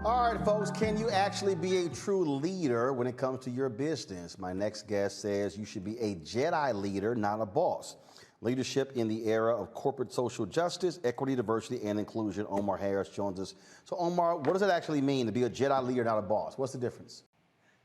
All right, folks, can you actually be a true leader when it comes to your business? My next guest says you should be a Jedi leader, not a boss. Leadership in the era of corporate social justice, equity, diversity, and inclusion. Omar Harris joins us. So, Omar, what does it actually mean to be a Jedi leader, not a boss? What's the difference?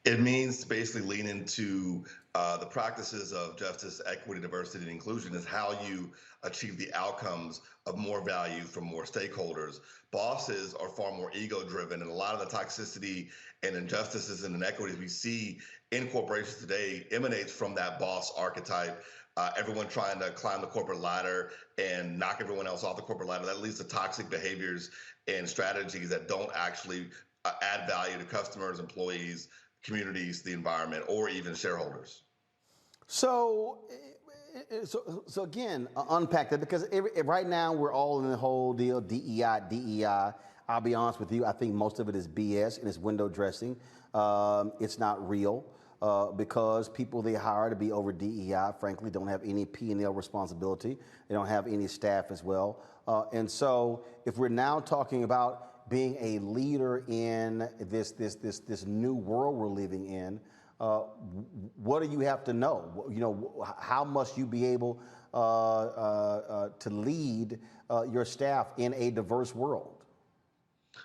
It means to basically lean into the practices of justice, equity, diversity, and inclusion is how you achieve the outcomes of more value for more stakeholders. Bosses are far more ego-driven, and a lot of the toxicity and injustices and inequities we see in corporations today emanates from that boss archetype. Everyone trying to climb the corporate ladder and knock everyone else off the corporate ladder. That leads to toxic behaviors and strategies that don't actually add value to customers, employees, communities, the environment, or even shareholders. So, so again, unpack that because right now we're all in the whole deal, DEI, DEI. I'll be honest with you, I think most of it is BS and it's window dressing. It's not real because people they hire to be over DEI, frankly, don't have any P&L responsibility. They don't have any staff as well. And so if we're now talking about being a leader in this new world we're living in, what do you have to know? You know, how must you be able to lead your staff in a diverse world?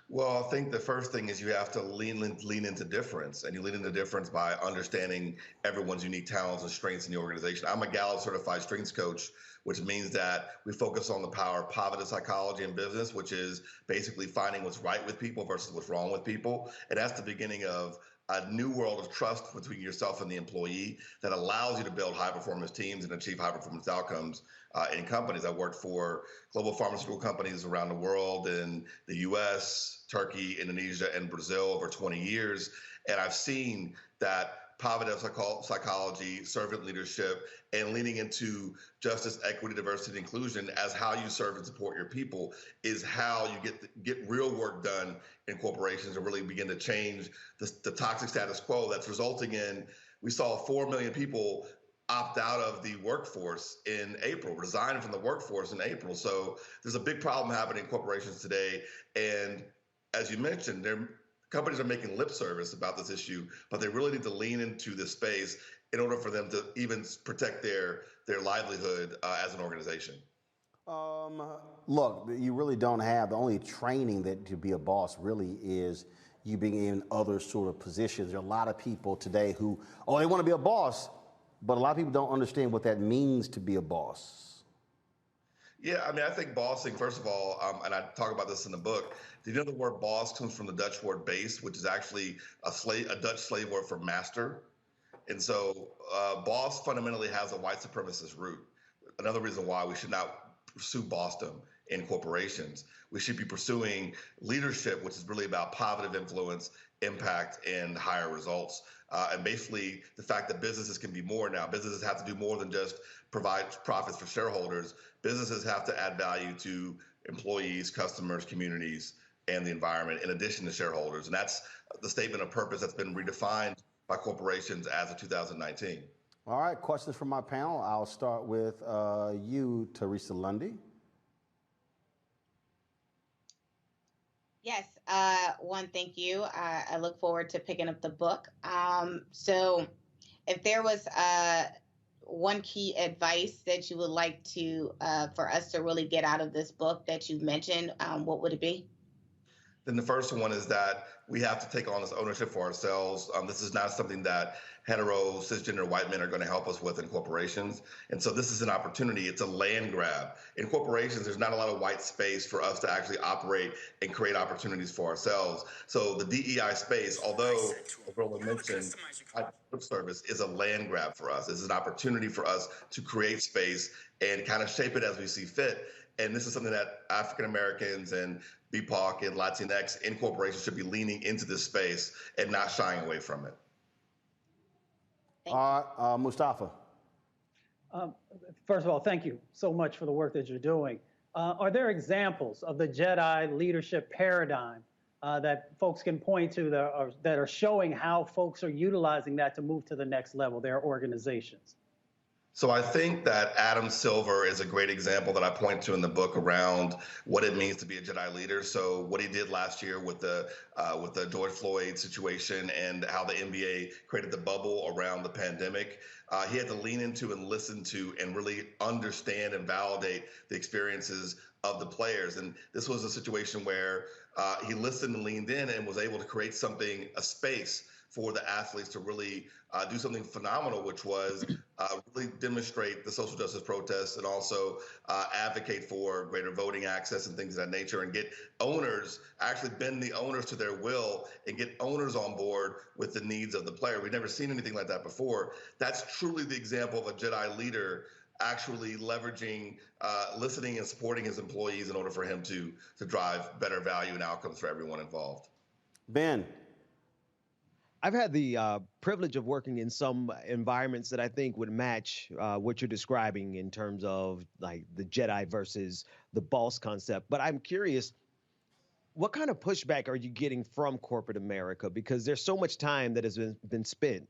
Well, I think the first thing is you have to lean into difference, and you lean into difference by understanding everyone's unique talents and strengths in the organization. I'm a Gallup certified strengths coach, which means that we focus on the power of positive psychology in business, which is basically finding what's right with people versus what's wrong with people. And that's the beginning of a new world of trust between yourself and the employee that allows you to build high performance teams and achieve high performance outcomes in companies. I worked for global pharmaceutical companies around the world in the US, Turkey, Indonesia, and Brazil over 20 years. And I've seen that positive psychology, servant leadership, and leaning into justice, equity, diversity, and inclusion as how you serve and support your people is how you get real work done in corporations and really begin to change the toxic status quo that's resulting in, we saw 4 million people opt out of the workforce in April, resign from the workforce in April. So there's a big problem happening in corporations today. And as you mentioned, companies are making lip service about this issue, but they really need to lean into this space in order for them to even protect their livelihood as an organization. Look, you really don't have the only training that to be a boss really is you being in other sort of positions. There are a lot of people today who, they want to be a boss, but a lot of people don't understand what that means to be a boss. Yeah, I mean, I think bossing, first of all, and I talk about this in the book, do you know the word boss comes from the Dutch word base, which is actually a Dutch slave word for master? And so boss fundamentally has a white supremacist root. Another reason why we should not pursue bossdom in corporations. We should be pursuing leadership, which is really about positive influence, impact, and higher results. And basically the fact that businesses can be more now. Businesses have to do more than just provide profits for shareholders. Businesses have to add value to employees, customers, communities, and the environment in addition to shareholders. And that's the statement of purpose that's been redefined by corporations as of 2019. All right, questions from my panel. I'll start with you, Teresa Lundy. Yes, one, thank you. I look forward to picking up the book. So if there was one key advice that you would like to for us to really get out of this book that you've mentioned, what would it be? Then the first one is that we have to take on this ownership for ourselves. This is not something that hetero, cisgender white men are going to help us with in corporations. And so this is an opportunity. It's a land grab. In corporations, there's not a lot of white space for us to actually operate and create opportunities for ourselves. So the DEI space, although Roland mentioned, lip service is a land grab for us. It's an opportunity for us to create space and kind of shape it as we see fit. And this is something that African Americans and BIPOC and Latinx in corporations should be leaning into this space and not shying away from it. Mustafa. First of all, thank you so much for the work that you're doing. Are there examples of the Jedi leadership paradigm that folks can point to that are showing how folks are utilizing that to move to the next level, their organizations? So I think that Adam Silver is a great example that I point to in the book around what it means to be a Jedi leader. So what he did last year with the George Floyd situation and how the NBA created the bubble around the pandemic, he had to lean into and listen to and really understand and validate the experiences of the players. And this was a situation where he listened and leaned in and was able to create something, a space for the athletes to really do something phenomenal, which was really demonstrate the social justice protests and also advocate for greater voting access and things of that nature, and get owners, actually bend the owners to their will and get owners on board with the needs of the player. We've never seen anything like that before. That's truly the example of a Jedi leader actually leveraging, listening and supporting his employees in order for him to drive better value and outcomes for everyone involved. Ben. I've had the privilege of working in some environments that I think would match what you're describing in terms of like the Jedi versus the boss concept. But I'm curious, what kind of pushback are you getting from corporate America? Because there's so much time that has been spent,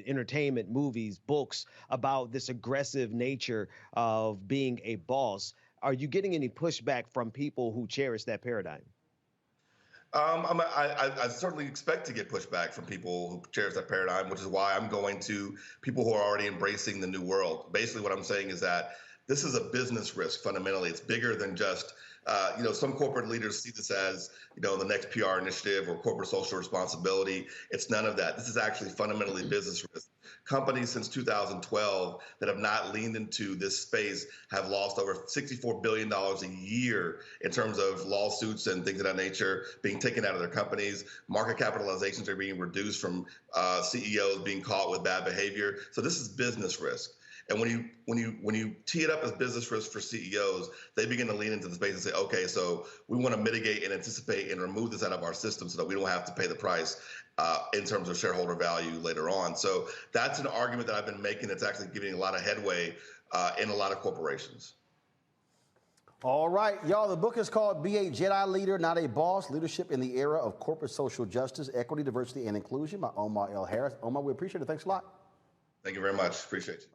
entertainment, movies, books, about this aggressive nature of being a boss. Are you getting any pushback from people who cherish that paradigm? I certainly expect to get pushback from people who cherish that paradigm, which is why I'm going to people who are already embracing the new world. Basically, what I'm saying is that this is a business risk. Fundamentally, it's bigger than just, some corporate leaders see this as, the next PR initiative or corporate social responsibility. It's none of that. This is actually fundamentally business risk. Companies since 2012 that have not leaned into this space have lost over $64 billion a year in terms of lawsuits and things of that nature being taken out of their companies. Market capitalizations are being reduced from CEOs being caught with bad behavior. So this is business risk. And when you tee it up as business risk for CEOs, they begin to lean into the space and say, okay, so we want to mitigate and anticipate and remove this out of our system so that we don't have to pay the price in terms of shareholder value later on. So that's an argument that I've been making that's actually giving a lot of headway in a lot of corporations. All right, y'all, the book is called Be a Jedi Leader, Not a Boss, Leadership in the Era of Corporate Social Justice, Equity, Diversity, and Inclusion by Omar L. Harris. Omar, we appreciate it. Thanks a lot. Thank you very much. Appreciate you.